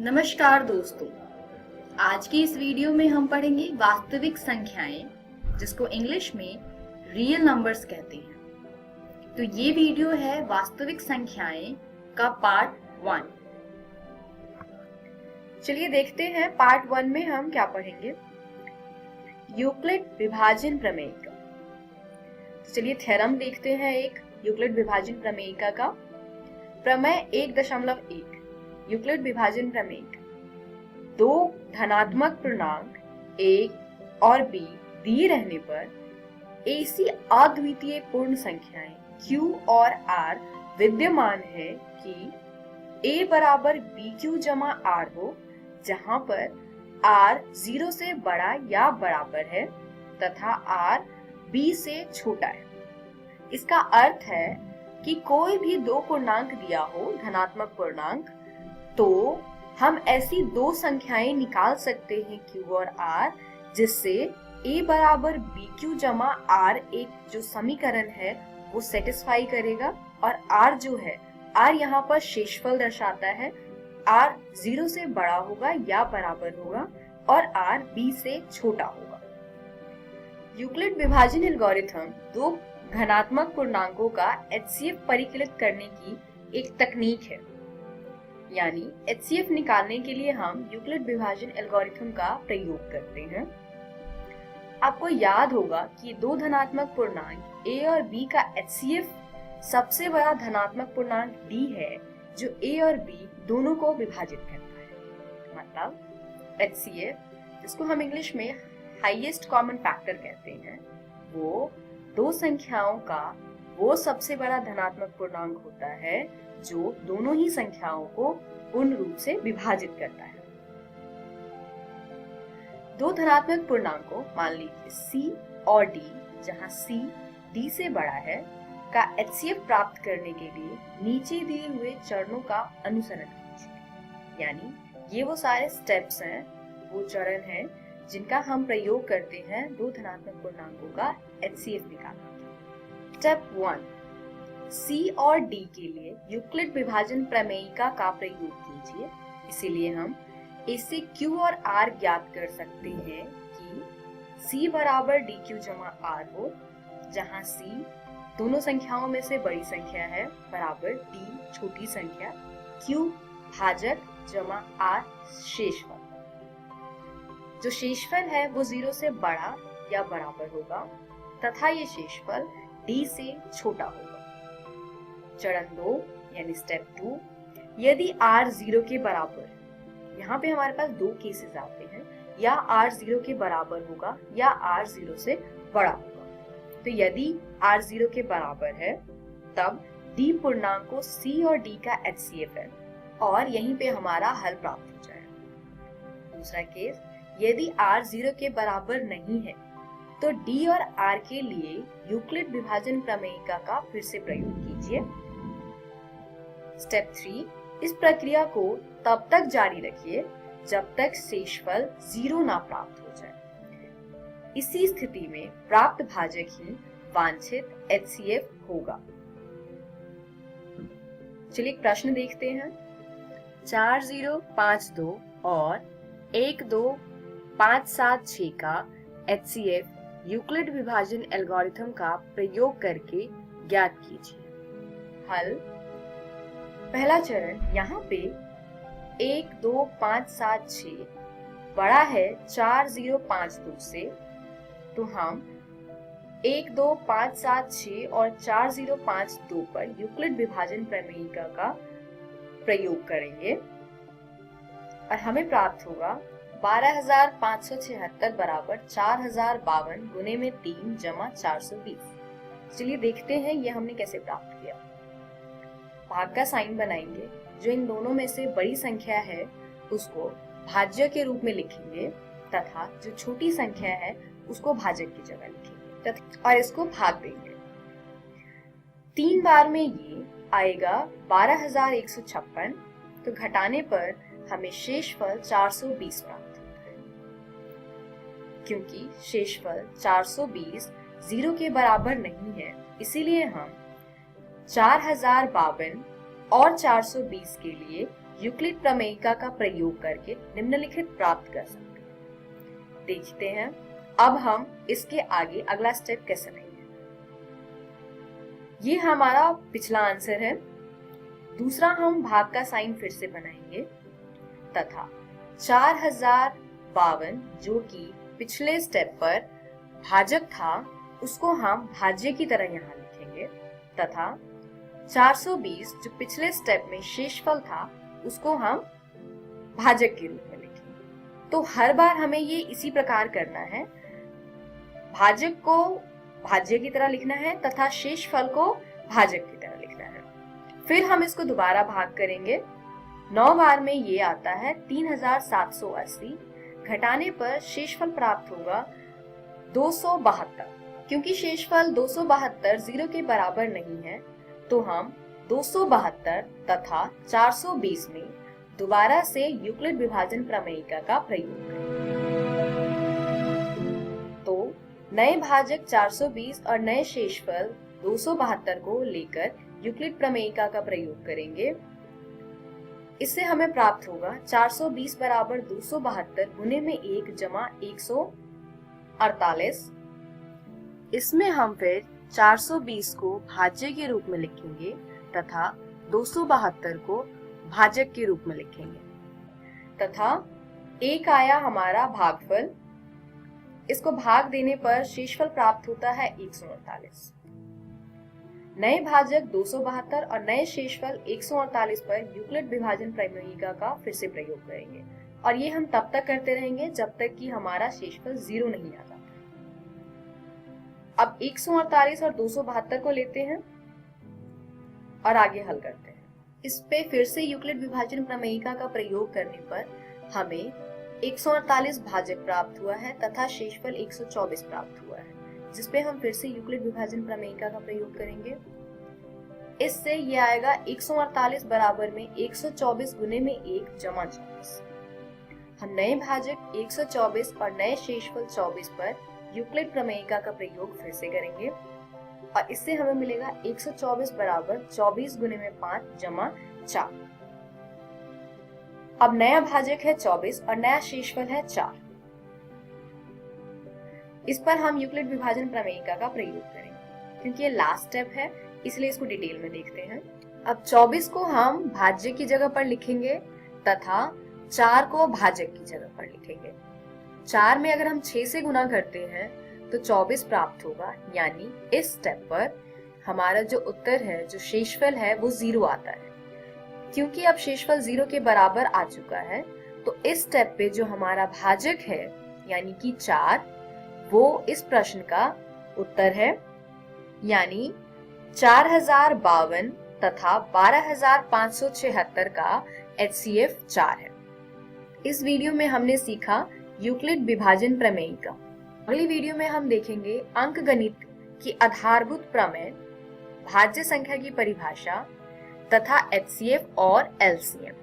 नमस्कार दोस्तों, आज की इस वीडियो में हम पढ़ेंगे वास्तविक संख्याएं, जिसको इंग्लिश में रियल नंबर्स कहते हैं। तो ये वीडियो है वास्तविक संख्याएं का पार्ट 1। चलिए देखते हैं पार्ट 1 में हम क्या पढ़ेंगे। यूक्लिड विभाजन प्रमेयिका। चलिए थ्योरम देखते हैं एक यूक्लिड विभाजन प्रमेयिका का। प्रमेय 1.1 यूक्लिड विभाजन प्रमेय। दो धनात्मक पूर्णांक a और b दिए रहने पर ऐसी अद्वितीय पूर्ण संख्याएं q और r विद्यमान है कि a बराबर bq जमा r हो, जहां पर r 0 से बड़ा या बराबर है तथा r b से छोटा है। इसका अर्थ है कि कोई भी दो पूर्णांक दिया हो, धनात्मक पूर्णांक, तो हम ऐसी दो संख्याएं निकाल सकते हैं q और r, जिससे a बराबर bq जमा r एक जो समीकरण है वो सेटिस्फाई करेगा और r जो है, r यहाँ पर शेषफल दर्शाता है। r 0 से बड़ा होगा या बराबर होगा और r b से छोटा होगा। यूक्लिड विभाजन एल्गोरिथम दो धनात्मक पूर्णांकों का HCF परिकलित करने की एक तकनीक है। यानी HCF निकालने के लिए हम यूक्लिड विभाजन एल्गोरिथम का प्रयोग करते हैं। आपको याद होगा कि दो धनात्मक पूर्णांक a और b का HCF सबसे बड़ा धनात्मक पूर्णांक d है, जो a और b दोनों को विभाजित करता है। मतलब HCF, जिसको हम इंग्लिश में हाईएस्ट कॉमन फैक्टर कहते हैं, वो दो संख्याओं का वो सबसे बड़ा धनात्मक पूर्णांक होता है जो दोनों ही संख्याओं को पूर्ण रूप से विभाजित करता है। दो धनात्मक पूर्णांकों, मान लीजिए c और d, जहां c d से बड़ा है, का HCF प्राप्त करने के लिए नीचे दिए हुए चरणों का अनुसरण कीजिए। यानी ये वो सारे स्टेप्स हैं, वो चरण हैं जिनका हम प्रयोग करते हैं दो धनात्मक पूर्णांकों का HCF निकालने के लिए। स्टेप 1, C और D के लिए यूक्लिड विभाजन प्रमेयिका का प्रयोग कीजिए। इसीलिए हम इससे Q और R ज्ञात कर सकते हैं कि C बराबर DQ जमा R हो, जहां C दोनों संख्याओं में से बड़ी संख्या है, बराबर D छोटी संख्या, Q भाजक जमा R शेषफल। जो शेषफल है वो 0 से बड़ा या बराबर होगा तथा ये शेषफल D से छोटा होगा। चरण 2 यानी स्टेप 2, यदि r 0 के बराबर, यहाँ पे हमारे पास दो केसेस आते हैं, या r 0 के बराबर होगा या r 0 से बड़ा होगा। तो यदि r 0 के बराबर है तब d पूर्णांकों c और d का HCF है और यहीं पे हमारा हल प्राप्त हो जाएगा। दूसरा केस, यदि r 0 के बराबर नहीं है तो d और r के लिए यूक्लिड विभाजन प्रमेयिका का फिर से प्रयोग कीजिए। स्टेप 3, इस प्रक्रिया को तब तक जारी रखिए जब तक शेषफल 0 ना प्राप्त हो जाए। इसी स्थिति में प्राप्त भाजक ही वांछित HCF होगा। चलिए एक प्रश्न देखते हैं। 4052 और 12576 का HCF यूक्लिड विभाजन एल्गोरिथम का प्रयोग करके ज्ञात कीजिए। हल। पहला चरण, यहाँ पे 12576 बड़ा है 4052 से, तो हम 12576 और 4052 पर यूक्लिड विभाजन प्रमेयिका का प्रयोग करेंगे और हमें प्राप्त होगा 12576 बराबर 4052 गुने में 3 जमा 420। चलिए देखते हैं ये हमने कैसे प्राप्त किया। भाग का साइन बनाएंगे। जो इन दोनों में से बड़ी संख्या है उसको भाज्य के रूप में लिखेंगे तथा जो छोटी संख्या है उसको भाजक की जगह लिखेंगे और इसको भाग देंगे। 3 बार में ये आएगा 12156, तो घटाने पर हमें शेषफल 420 प्राप्त होता है। क्योंकि शेषफल 420 0 के बराबर नहीं है, इसीलिए हम 4052 और 420 के लिए यूक्लिड प्रमेयिका का प्रयोग करके निम्नलिखित प्राप्त कर सकते हैं। देखते हैं अब हम इसके आगे अगला स्टेप कैसे लेंगे। ये हमारा पिछला आंसर है। दूसरा हम भाग का साइन फिर से बनाएंगे तथा 4052 जो कि पिछले स्टेप पर भाजक था उसको हम भाज्य की तरह यहाँ लिखेंगे तथा 420 जो पिछले स्टेप में शेषफल था उसको हम भाजक के रूप में लिखेंगे। तो हर बार हमें ये इसी प्रकार करना है, भाजक को भाज्य की तरह लिखना है तथा शेषफल को भाजक की तरह लिखना है। फिर हम इसको दोबारा भाग करेंगे। 9 बार में ये आता है 3780, घटाने पर शेषफल प्राप्त होगा 272। क्योंकि शेषफल 272 0 के बराबर नहीं है तो हम 272 तथा 420 में दोबारा से यूक्लिड विभाजन प्रमेयिका का प्रयोग करेंगे। तो नए भाजक 420 और नए शेषफल 272 को लेकर यूक्लिड प्रमेयिका का प्रयोग करेंगे। इससे हमें प्राप्त होगा 420 बराबर 272 गुने में 1 जमा 148। इसमें हम फिर 420 को भाज्य के रूप में लिखेंगे तथा 272 को भाजक के रूप में लिखेंगे तथा एक आया हमारा भागफल। इसको भाग देने पर शेषफल प्राप्त होता है 148। नए भाजक 272 और नए शेषफल 148 पर यूक्लिड विभाजन प्रमेयिका का फिर से प्रयोग करेंगे और ये हम तब तक करते रहेंगे जब तक कि हमारा शेषफल 0 नहीं आ जाता। अब 148 और 272 को लेते हैं और आगे हल करते हैं। इस पे फिर से यूक्लिड विभाजन प्रमेयिका का प्रयोग करने पर हमें 148 भाजक प्राप्त हुआ है तथा शेषफल 124 प्राप्त हुआ है, जिसपे हम फिर से यूक्लिड विभाजन प्रमेयिका का प्रयोग करेंगे। इससे ये आएगा 148 बराबर में 124 गुने में 1 जमा 24। हम नए भाजक 124 और नए शेषफल 24 पर यूक्लिड प्रमेयिका का प्रयोग फिर से करेंगे और इससे हमें मिलेगा 124 बराबर 24 गुने में 5 जमा 4। अब नया भाजक है 24 और नया शेषफल है 4। इस पर हम यूक्लिड विभाजन प्रमेयिका का प्रयोग करेंगे। क्योंकि ये लास्ट स्टेप है इसलिए इसको डिटेल में देखते हैं। अब 24 को हम भाज्य की जगह पर लिखेंगे तथा 4 को भाजक की जगह पर लिखेंगे। 4 में अगर हम 6 से गुना करते हैं तो 24 प्राप्त होगा, यानी इस स्टेप पर हमारा जो उत्तर है, जो शेषफल है वो 0 आता है। क्योंकि अब शेषफल 0 के बराबर आ चुका है तो इस स्टेप पे जो हमारा भाजक है यानी कि 4 वो इस प्रश्न का उत्तर है, यानी 4052 तथा 12576 का HCF 4 है। इस वीडियो में हमने सीखा यूक्लिड विभाजन प्रमेयिका। अगली वीडियो में हम देखेंगे अंकगणित की आधारभूत प्रमेय, भाज्य संख्या की परिभाषा तथा HCF और LCM।